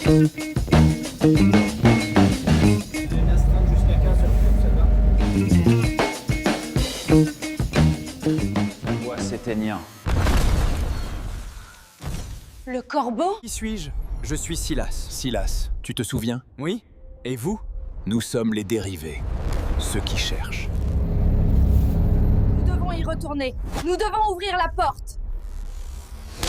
Une astreinte jusqu'à 15 heures, ça va? La voix s'éteignant. Le corbeau? Qui suis-je? Je suis Silas. Silas, tu te souviens? Oui. Et vous? Nous sommes les dérivés. Ceux qui cherchent. Nous devons y retourner. Nous devons ouvrir la porte.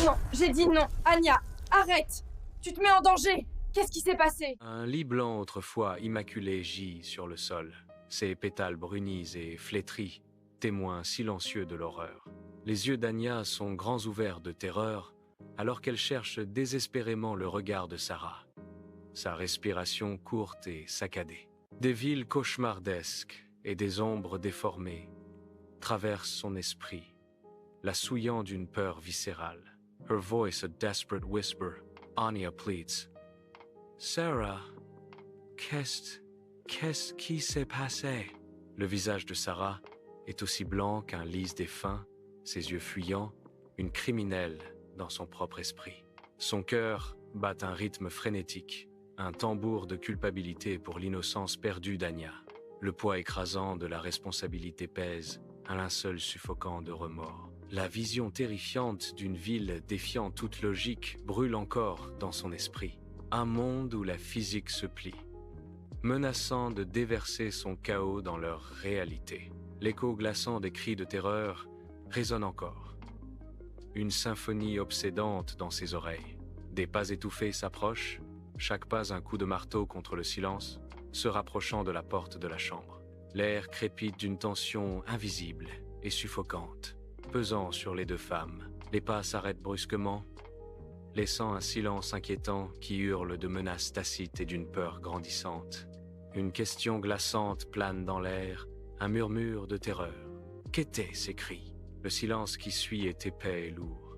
Non, j'ai dit non. Anya, arrête. Tu te mets en danger. Qu'est-ce qui s'est passé? Un lit blanc autrefois immaculé gît sur le sol, ses pétales brunis et flétris, témoins silencieux de l'horreur. Les yeux d'Anya sont grands ouverts de terreur, alors qu'elle cherche désespérément le regard de Sarah. Sa respiration courte et saccadée. Des villes cauchemardesques et des ombres déformées traversent son esprit, la souillant d'une peur viscérale. Her voice a desperate whisper. Anya pleads. Sarah, qu'est-ce qui s'est passé? Le visage de Sarah est aussi blanc qu'un lys défunt, ses yeux fuyants, une criminelle dans son propre esprit. Son cœur bat un rythme frénétique, un tambour de culpabilité pour l'innocence perdue d'Anya. Le poids écrasant de la responsabilité pèse, un linceul suffocant de remords. La vision terrifiante d'une ville défiant toute logique brûle encore dans son esprit. Un monde où la physique se plie, menaçant de déverser son chaos dans leur réalité. L'écho glaçant des cris de terreur résonne encore. Une symphonie obsédante dans ses oreilles. Des pas étouffés s'approchent, chaque pas un coup de marteau contre le silence, se rapprochant de la porte de la chambre. L'air crépite d'une tension invisible et suffocante, pesant sur les deux femmes. Les pas s'arrêtent brusquement, laissant un silence inquiétant qui hurle de menaces tacites et d'une peur grandissante. Une question glaçante plane dans l'air, un murmure de terreur. Qu'étaient ces cris? Le silence qui suit est épais et lourd,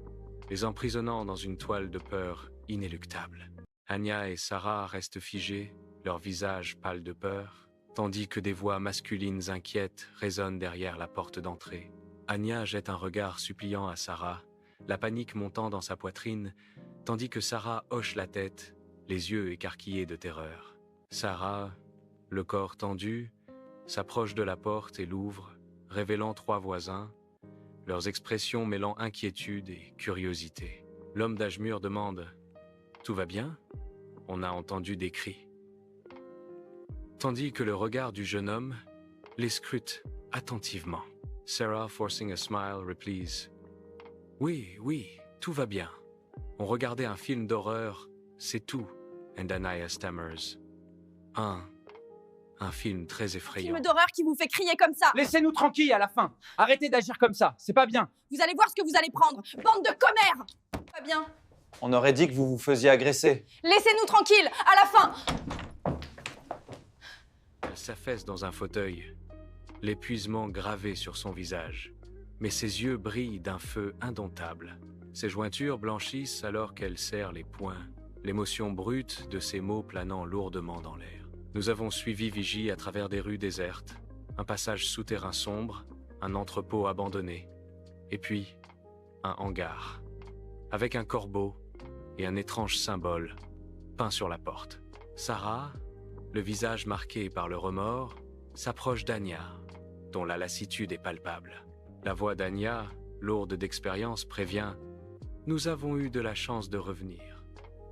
les emprisonnant dans une toile de peur inéluctable. Anya et Sarah restent figées, leurs visages pâles de peur, tandis que des voix masculines inquiètes résonnent derrière la porte d'entrée. Anya jette un regard suppliant à Sarah, la panique montant dans sa poitrine, tandis que Sarah hoche la tête, les yeux écarquillés de terreur. Sarah, le corps tendu, s'approche de la porte et l'ouvre, révélant trois voisins, leurs expressions mêlant inquiétude et curiosité. L'homme d'âge mûr demande « Tout va bien ?» On a entendu des cris. Tandis que le regard du jeune homme les scrute attentivement. Sarah, forcing a smile, replies « Oui, tout va bien. On regardait un film d'horreur, c'est tout. » And Anya stammers. Un film très effrayant. Film d'horreur qui vous fait crier comme ça. Laissez-nous tranquilles à la fin. Arrêtez d'agir comme ça, c'est pas bien. Vous allez voir ce que vous allez prendre. Bande de commères. Pas bien. On aurait dit que vous vous faisiez agresser. Laissez-nous tranquilles, à la fin. Elle s'affaisse dans un fauteuil, l'épuisement gravé sur son visage. Mais ses yeux brillent d'un feu indomptable. Ses jointures blanchissent alors qu'elle serre les poings, l'émotion brute de ses mots planant lourdement dans l'air. Nous avons suivi Vigie à travers des rues désertes, un passage souterrain sombre, un entrepôt abandonné, et puis un hangar, avec un corbeau et un étrange symbole peint sur la porte. Sarah, le visage marqué par le remords, s'approche d'Anya, dont la lassitude est palpable. La voix d'Anya, lourde d'expérience, prévient « Nous avons eu de la chance de revenir,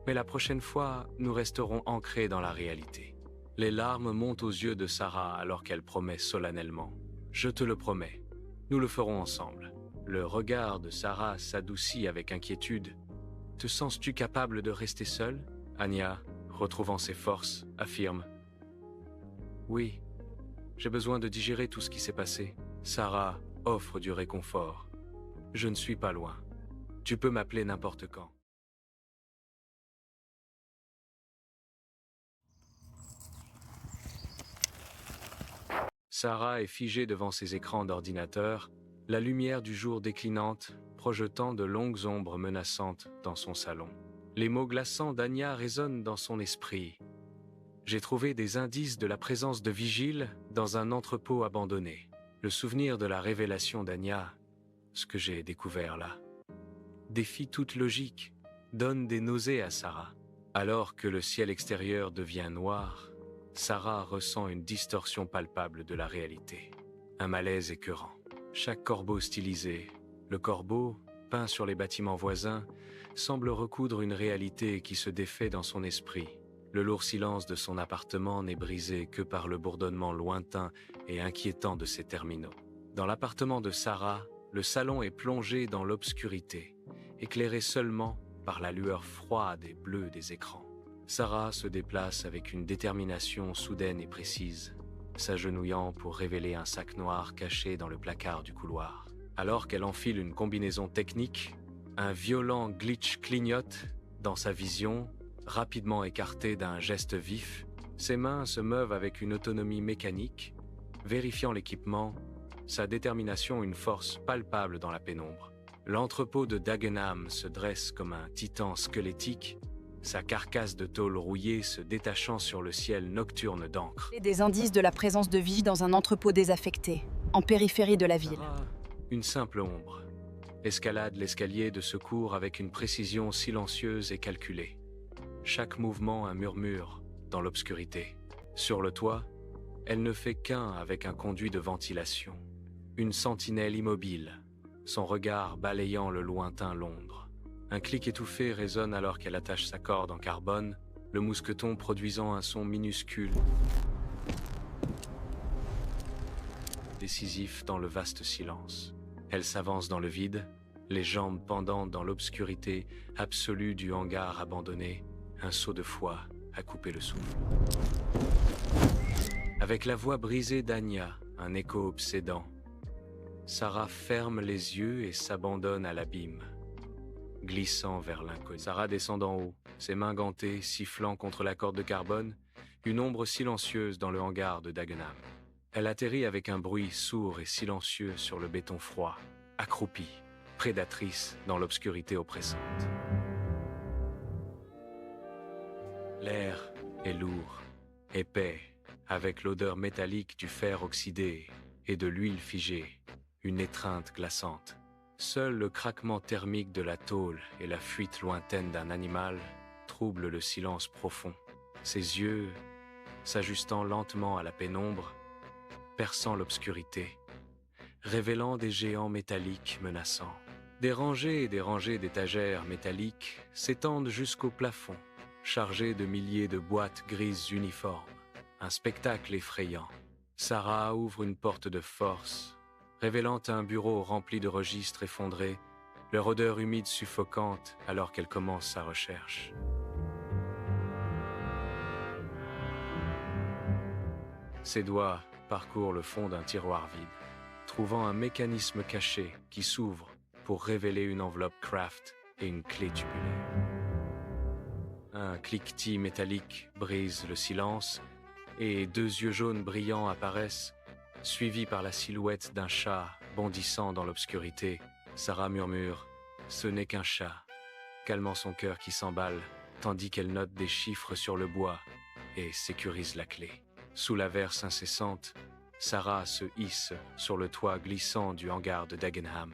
mais la prochaine fois, nous resterons ancrés dans la réalité. » Les larmes montent aux yeux de Sarah alors qu'elle promet solennellement « Je te le promets, nous le ferons ensemble. » Le regard de Sarah s'adoucit avec inquiétude. « Te sens-tu capable de rester seule ?» Anya, retrouvant ses forces, affirme « Oui, j'ai besoin de digérer tout ce qui s'est passé. » Sarah offre du réconfort. « Je ne suis pas loin. Tu peux m'appeler n'importe quand. » Sarah est figée devant ses écrans d'ordinateur, la lumière du jour déclinante, projetant de longues ombres menaçantes dans son salon. Les mots glaçants d'Anya résonnent dans son esprit. J'ai trouvé des indices de la présence de vigiles dans un entrepôt abandonné. Le souvenir de la révélation d'Anya, ce que j'ai découvert là, défie toute logique, donne des nausées à Sarah. Alors que le ciel extérieur devient noir, Sarah ressent une distorsion palpable de la réalité. Un malaise écœurant. Chaque corbeau stylisé, le corbeau, peint sur les bâtiments voisins, semble recoudre une réalité qui se défait dans son esprit. Le lourd silence de son appartement n'est brisé que par le bourdonnement lointain et inquiétant de ses terminaux. Dans l'appartement de Sarah, le salon est plongé dans l'obscurité, éclairé seulement par la lueur froide et bleue des écrans. Sarah se déplace avec une détermination soudaine et précise, s'agenouillant pour révéler un sac noir caché dans le placard du couloir. Alors qu'elle enfile une combinaison technique, un violent glitch clignote dans sa vision, rapidement écarté d'un geste vif. Ses mains se meuvent avec une autonomie mécanique, vérifiant l'équipement, sa détermination une force palpable dans la pénombre. L'entrepôt de Dagenham se dresse comme un titan squelettique, sa carcasse de tôle rouillée se détachant sur le ciel nocturne d'encre. Des indices de la présence de vie dans un entrepôt désaffecté, en périphérie de la ville. Sarah, une simple ombre, escalade l'escalier de secours avec une précision silencieuse et calculée. Chaque mouvement un murmure dans l'obscurité. Sur le toit, elle ne fait qu'un avec un conduit de ventilation. Une sentinelle immobile, son regard balayant le lointain Londres. Un clic étouffé résonne alors qu'elle attache sa corde en carbone, le mousqueton produisant un son minuscule, décisif dans le vaste silence. Elle s'avance dans le vide, les jambes pendantes dans l'obscurité absolue du hangar abandonné, un saut de foi à couper le souffle. Avec la voix brisée d'Anya, un écho obsédant, Sarah ferme les yeux et s'abandonne à l'abîme, glissant vers l'inconnu. Sarah descend d'en haut, ses mains gantées, sifflant contre la corde de carbone, une ombre silencieuse dans le hangar de Dagenham. Elle atterrit avec un bruit sourd et silencieux sur le béton froid, accroupie, prédatrice dans l'obscurité oppressante. L'air est lourd, épais, avec l'odeur métallique du fer oxydé et de l'huile figée, une étreinte glaçante. Seul le craquement thermique de la tôle et la fuite lointaine d'un animal troublent le silence profond. Ses yeux, s'ajustant lentement à la pénombre, perçant l'obscurité, révélant des géants métalliques menaçants. Des rangées et des rangées d'étagères métalliques s'étendent jusqu'au plafond, chargées de milliers de boîtes grises uniformes. Un spectacle effrayant. Sarah ouvre une porte de force, révélant un bureau rempli de registres effondrés, leur odeur humide suffocante alors qu'elle commence sa recherche. Ses doigts parcourent le fond d'un tiroir vide, trouvant un mécanisme caché qui s'ouvre pour révéler une enveloppe Craft et une clé tubulaire. Un cliquetis métallique brise le silence et deux yeux jaunes brillants apparaissent, suivis par la silhouette d'un chat bondissant dans l'obscurité. Sarah murmure « Ce n'est qu'un chat », calmant son cœur qui s'emballe, tandis qu'elle note des chiffres sur le bois et sécurise la clé. Sous l'averse incessante, Sarah se hisse sur le toit glissant du hangar de Dagenham,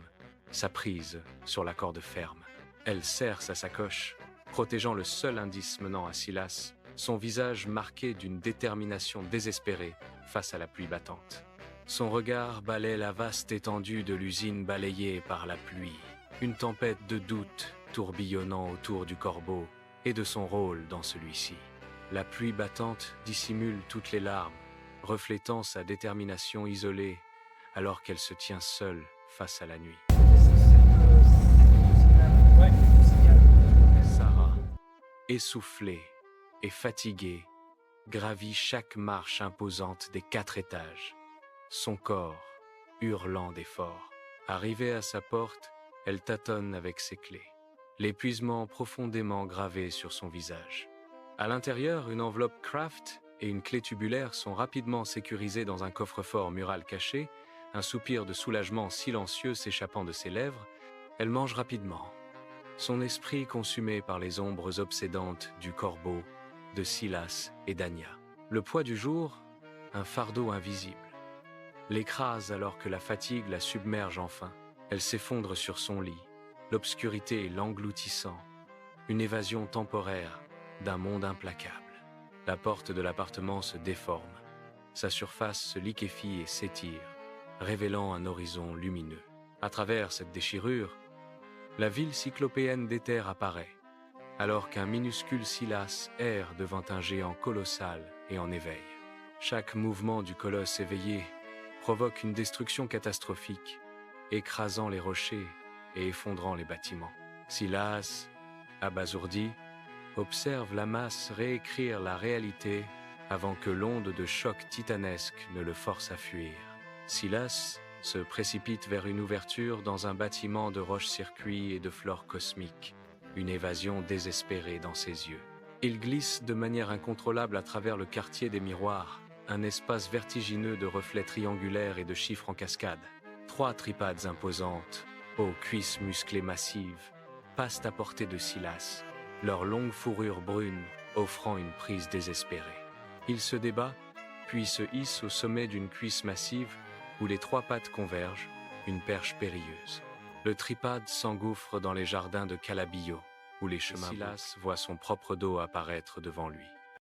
sa prise sur la corde ferme. Elle serre sa sacoche, protégeant le seul indice menant à Silas, son visage marqué d'une détermination désespérée face à la pluie battante. Son regard balaie la vaste étendue de l'usine balayée par la pluie, une tempête de doute tourbillonnant autour du corbeau et de son rôle dans celui-ci. La pluie battante dissimule toutes les larmes, reflétant sa détermination isolée alors qu'elle se tient seule face à la nuit. Sarah, essoufflée et fatiguée, gravit chaque marche imposante des 4 étages, son corps hurlant d'effort. Arrivée à sa porte, elle tâtonne avec ses clés, l'épuisement profondément gravé sur son visage. À l'intérieur, une enveloppe Craft et une clé tubulaire sont rapidement sécurisées dans un coffre-fort mural caché, un soupir de soulagement silencieux s'échappant de ses lèvres. Elle mange rapidement, son esprit consumé par les ombres obsédantes du corbeau, de Silas et d'Anya. Le poids du jour, un fardeau invisible, l'écrase alors que la fatigue la submerge enfin. Elle s'effondre sur son lit, l'obscurité l'engloutissant, une évasion temporaire d'un monde implacable. La porte de l'appartement se déforme. Sa surface se liquéfie et s'étire, révélant un horizon lumineux. À travers cette déchirure, la ville cyclopéenne d'Éther apparaît, alors qu'un minuscule Silas erre devant un géant colossal et en éveil. Chaque mouvement du colosse éveillé provoque une destruction catastrophique, écrasant les rochers et effondrant les bâtiments. Silas, abasourdi, observe la masse réécrire la réalité avant que l'onde de choc titanesque ne le force à fuir. Silas se précipite vers une ouverture dans un bâtiment de roches-circuits et de flore cosmique, une évasion désespérée dans ses yeux. Il glisse de manière incontrôlable à travers le quartier des miroirs, un espace vertigineux de reflets triangulaires et de chiffres en cascade. 3 tripades imposantes, aux cuisses musclées massives, passent à portée de Silas, leur longue fourrure brune offrant une prise désespérée. Il se débat, puis se hisse au sommet d'une cuisse massive où les 3 pattes convergent, une perche périlleuse. Le tripade s'engouffre dans les jardins de Calabillo, où les chemins Silas voit son propre dos apparaître devant lui.